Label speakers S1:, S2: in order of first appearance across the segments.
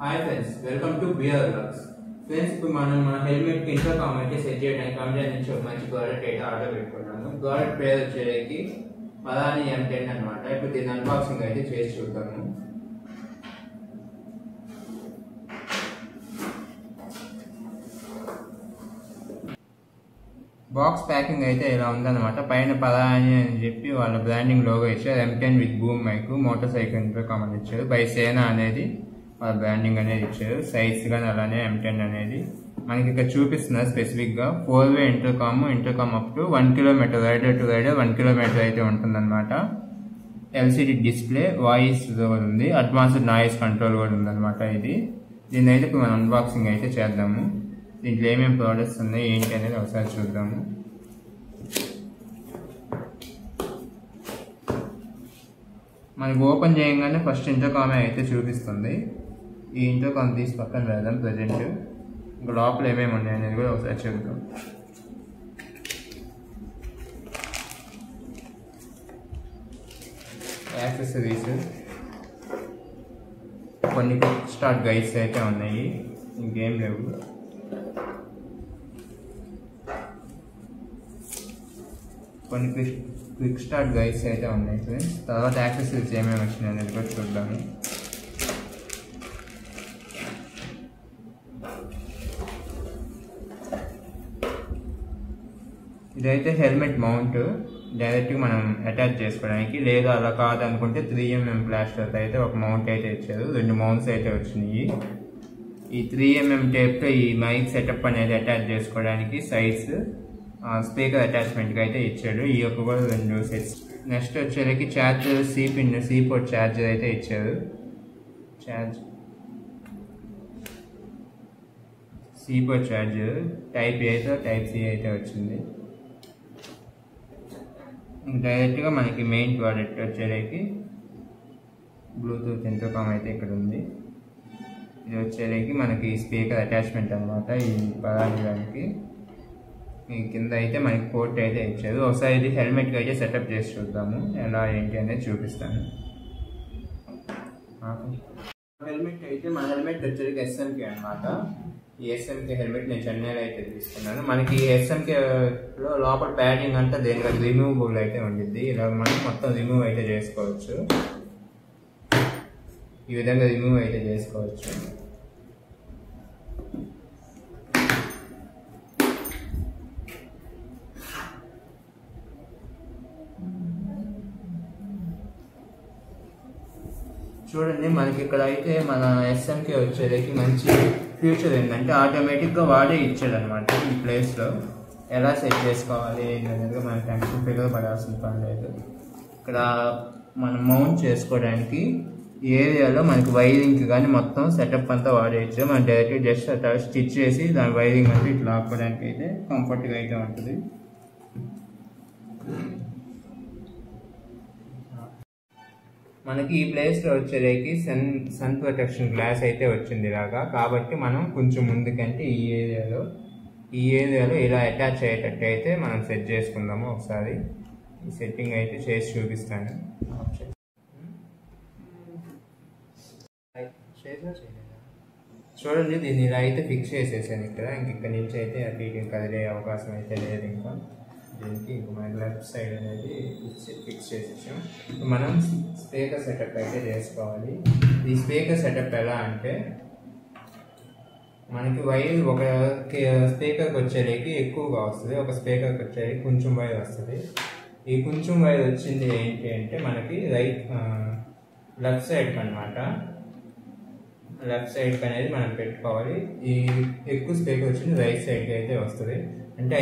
S1: Hi friends, welcome to BR vlogs. Friends, ఇప్పుడు మనం మన హెల్మెట్ కి ఇంటర్కామ్ అయితే సెట్ చేయడానికి అమెజాన్ నుంచి ఒక మంచి ప్రోడక్ట్ అయితే ఆర్డర్ పెట్టుకున్నాము. ప్రోడక్ట్ పేరు వచ్చేసి పదాని M10 అనమాట. ఇప్పుడు దీని అన్బాక్సింగ్ అయితే చేసి చూద్దాము. బాక్స్ ప్యాకింగ్ అయితే ఇలా ఉందన్నమాట. పైన పదాని అని చెప్పి వాళ్ళ బ్రాండింగ్ లోగో ఇచ్చారు. M10 with boom mic, motorcycle intercom అని ఇచ్చారు. బై సేనా అనేది వాళ్ళ బ్రాండింగ్ అనేది ఇచ్చారు. సైజ్ కానీ అలానే M10 అనేది మనకి ఇక్కడ చూపిస్తున్నారు. స్పెసిఫిక్గా 4-way intercom up to 1 kilometre, rider to rider 1 kilometre అయితే ఉంటుందన్నమాట. LCD డిస్ప్లే, వాయిస్ ఉంది, అడ్వాన్స్డ్ నాయిస్ కంట్రోల్ కూడా ఉందన్నమాట. దీన్ని అయితే ఇప్పుడు మనం అన్బాక్సింగ్ అయితే చేద్దాము. దీంట్లో ఏమేమి ప్రోడక్ట్స్ ఉన్నాయి ఏంటి అనేది ఒకసారి చూద్దాము. మనకి ఓపెన్ చేయగానే ఫస్ట్ ఇంటర్కామ్ అయితే చూపిస్తుంది. ఈ ఇంటర్కామ్ తీసి పక్కన వేద్దాం ప్రజెంట్. ఇంకా లోపల ఏమేమి ఉన్నాయి అనేది కూడా ఒకసారి చూద్దాం. యాక్సెసరీస్, కొన్ని క్విక్ స్టార్ట్ గైడ్స్ అయితే ఉన్నాయి, ఇంకేం లేవు. కొన్ని క్విక్ స్టార్ట్ గైడ్స్ అయితే ఉన్నాయి ఫ్రెండ్స్. తర్వాత యాక్సెసరీస్ ఏమేమి వచ్చినాయి అనేది కూడా చూద్దాము. ఇదైతే హెల్మెట్ మౌంట్, డైరెక్ట్గా మనం అటాచ్ చేసుకోవడానికి. లేదా అలా కాదనుకుంటే 3mm ప్లాస్టర్తో అయితే ఒక మౌంట్ అయితే ఇచ్చారు. 2 మౌంట్స్ అయితే వచ్చినాయి. ఈ 3mm టేప్తో ఈ మైక్ సెటప్ అనేది అటాచ్ చేసుకోవడానికి సైడ్స్, స్పీకర్ అటాచ్మెంట్కి అయితే ఇచ్చాడు. ఈ యొక్క కూడా 2 సెట్స్. నెక్స్ట్ వచ్చేసరికి ఛార్జర్, సి పోర్ట్ ఛార్జర్ అయితే ఇచ్చారు. C port charger type A తో టైప్ C అయితే వచ్చింది. డైరెక్ట్గా మనకి మెయిన్ ప్రోడక్ట్ వచ్చేసరికి బ్లూటూత్ ఇంటర్కామ్ అయితే ఇక్కడ ఉంది. ఇది వచ్చేసరికి మనకి స్పీకర్ అటాచ్మెంట్ అనమాట. ఈ పదాని దానికి ఈ కింద అయితే మనకి పోర్ట్ అయితే ఇచ్చారు. ఒకసారి ఇది హెల్మెట్కి అయితే సెటప్ చేసి చూద్దాము, ఎలా ఏంటి అనేది చూపిస్తాను. హెల్మెట్ అయితే మన హెల్మెట్ వచ్చేసరికి SMK అనమాట. ఈ SMK హెల్మెట్ నేను చెన్నైలో అయితే తీసుకున్నాను. మనకి SMKలో లోపల ప్యాడింగ్ అంతా దేనికి రిమూవబుల్ అయితే ఉండిద్ది. ఇలా మనం మొత్తం రిమూవ్ అయితే చేసుకోవచ్చు. ఈ విధంగా రిమూవ్ అయితే చేసుకోవచ్చు. చూడండి, మనకి ఇక్కడ అయితే మన SMK వచ్చేసరికి మంచి ఫ్యూచర్ ఏంటంటే ఆటోమేటిక్గా వాడే ఇచ్చాడు అనమాట. ఈ ప్లేస్లో ఎలా సెట్ చేసుకోవాలి అనేది మనకి టెన్షన్ ఫిగర్ పడాల్సిన పని లేదు. ఇక్కడ మనం మౌంట్ చేసుకోవడానికి ఏరియాలో మనకి వైరింగ్కి కానీ మొత్తం సెటప్ అంతా వాడేయచ్చు. మనం డైరెక్ట్గా జస్ట్ అట్లా స్టిచ్ చేసి దాని వైరింగ్ అంటే ఇట్లా ఆపుకోవడానికి అయితే కంఫర్ట్గా అయితే ఉంటుంది. మనకి ఈ ప్లేస్లో వచ్చేసరికి సన్ ప్రొటెక్షన్ గ్లాస్ అయితే వచ్చింది ఇలాగా. కాబట్టి మనం కొంచెం ముందుకంటే ఈ ఏరియాలో ఇలా అటాచ్ అయ్యేటట్టు అయితే మనం సెట్ చేసుకుందాము. ఒకసారి ఈ సెట్టింగ్ అయితే చేసి చూపిస్తాను. చూడండి, దీన్ని ఇలా అయితే ఫిక్స్ చేసేసాను ఇక్కడ. ఇక్కడ నుంచి అయితే అటు ఇటు కదిలే అవకాశం అయితే లేదు. ఇంకా దీనికి మన లెఫ్ట్ సైడ్ అనేది ఫిక్స్ చేసేసాం. మనం స్పీకర్ సెటప్ అయితే చేసుకోవాలి. ఈ స్పీకర్ సెటప్ ఎలా అంటే మనకి వైర్ ఒక స్పీకర్కి వచ్చేసరికి ఎక్కువగా వస్తుంది, ఒక స్పీకర్కి వచ్చేసరికి కొంచెం వైర్ వస్తుంది. ఈ కొంచెం వైర్ వచ్చింది ఏంటి అంటే మనకి లెఫ్ట్ సైడ్కి అనమాట. లెఫ్ట్ సైడ్కి అనేది మనం పెట్టుకోవాలి. ఈ ఎక్కువ స్పీకర్ వచ్చింది రైట్ సైడ్కి అయితే వస్తుంది. అంటే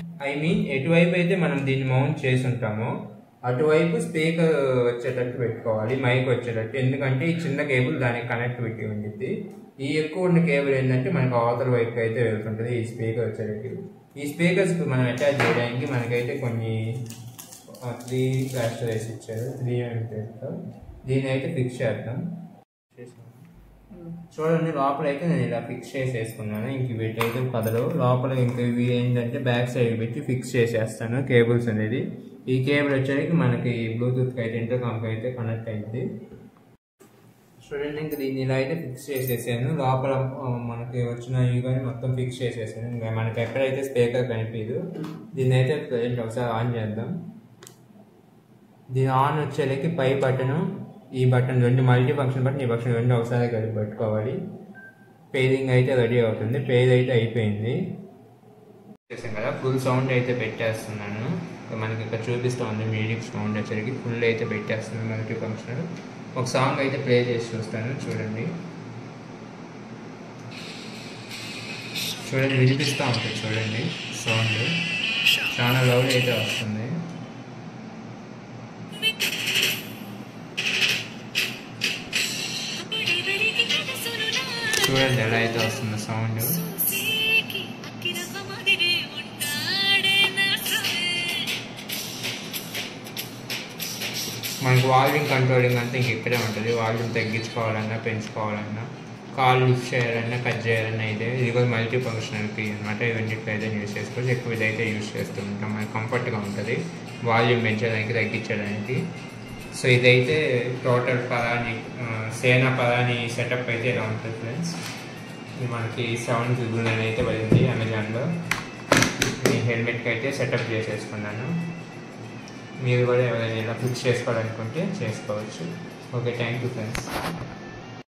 S1: ఎటువైపు అయితే మనం దీన్ని మౌంట్ చేసి ఉంటామో అటువైపు స్పీకర్ వచ్చేటట్టు పెట్టుకోవాలి, మైక్ వచ్చేటట్టు. ఎందుకంటే ఈ చిన్న కేబుల్ దానికి కనెక్టివిటీ ఉంటుంది. ఈ ఎక్కువ ఉన్న కేబుల్ ఏంటంటే మనకు అవతల వైపు అయితే వెళ్తుంటుంది ఈ స్పీకర్ వచ్చేటట్టు. ఈ స్పీకర్స్ మనం అటాచ్ చేయడానికి మనకైతే కొన్ని 3 ప్లాస్టర్స్ ఇచ్చారు. 3mm. దీన్ని అయితే ఫిక్స్ చేద్దాం. చూడండి, లోపల అయితే నేను ఇలా ఫిక్స్ చేసేసుకున్నాను. ఇంక వీటైతే కదలు. లోపల ఇంక ఇవి ఏంటంటే బ్యాక్ సైడ్ పెట్టి ఫిక్స్ చేసేస్తాను కేబుల్స్ అనేది. ఈ కేబుల్ వచ్చేసరికి మనకి బ్లూటూత్కి అయితే ఇంటర్కామ్కి అయితే కనెక్ట్ అయింది. చూడండి, ఇంకా దీన్ని ఇలా అయితే ఫిక్స్ చేసేసాను. లోపల మనకి వచ్చినవి కానీ మొత్తం ఫిక్స్ చేసేసాను. ఇంకా మనకి ఎక్కడైతే స్పీకర్ కనిపించదు దీన్ని అయితే ప్రజెంట్ ఒకసారి ఆన్ చేద్దాం. దీని ఆన్ వచ్చేసరికి పై బటన్, ఈ బటన్ రెండు మల్టీ ఫంక్షన్ బటన్, ఈ బటన్ రెండు ఒకసారి కలిపి పెట్టుకోవాలి. పేరింగ్ అయితే రెడీ అవుతుంది. పేర్ అయితే అయిపోయింది. చేసాం కదా, ఫుల్ సౌండ్ అయితే పెట్టేస్తున్నాను. మనకి ఇక్కడ చూపిస్తూ ఉంది మ్యూజిక్ సౌండ్ వచ్చేసరికి ఫుల్ అయితే పెట్టేస్తున్నాను మల్టీ ఫంక్షన్. ఒక సాంగ్ అయితే ప్లే చేసి చూస్తాను. చూడండి వినిపిస్తూ ఉంటుంది. చూడండి సౌండ్ చాలా లౌడ్ అయితే వస్తుంది. చూడండి ఎలా అయితే వస్తుంది సౌండ్. మనకు వాల్యూమ్ కంట్రోలింగ్ అంతా ఇంక ఇక్కడే ఉంటుంది. వాల్యూమ్ తగ్గించుకోవాలన్నా పెంచుకోవాలన్నా, కాల్ లిఫ్ట్ చేయాలన్నా కట్ చేయాలన్నా ఇది కూడా మల్టీ ఫంక్షనల్ కీ అనమాట. ఇవన్నిటిలో అయితే యూజ్ చేసుకోవచ్చు. ఎక్కువ ఇదైతే యూజ్ చేస్తూ ఉంటాం. మనకి కంఫర్ట్గా ఉంటుంది వాల్యూమ్ పెంచడానికి తగ్గించడానికి. సో ఇదైతే టోటల్ సేనా పరాని సెటప్ అయితే ఇలా ఉంటుంది ఫ్రెండ్స్. ఇది మనకి 7,000 అయితే పడింది అమెజాన్లో. ఈ హెల్మెట్కి అయితే సెటప్ చేసేసుకున్నాను. మీరు కూడా ఎవరైనా ఇలా ఫిక్స్ చేసుకోవాలనుకుంటే చేసుకోవచ్చు. Okay, thank you friends.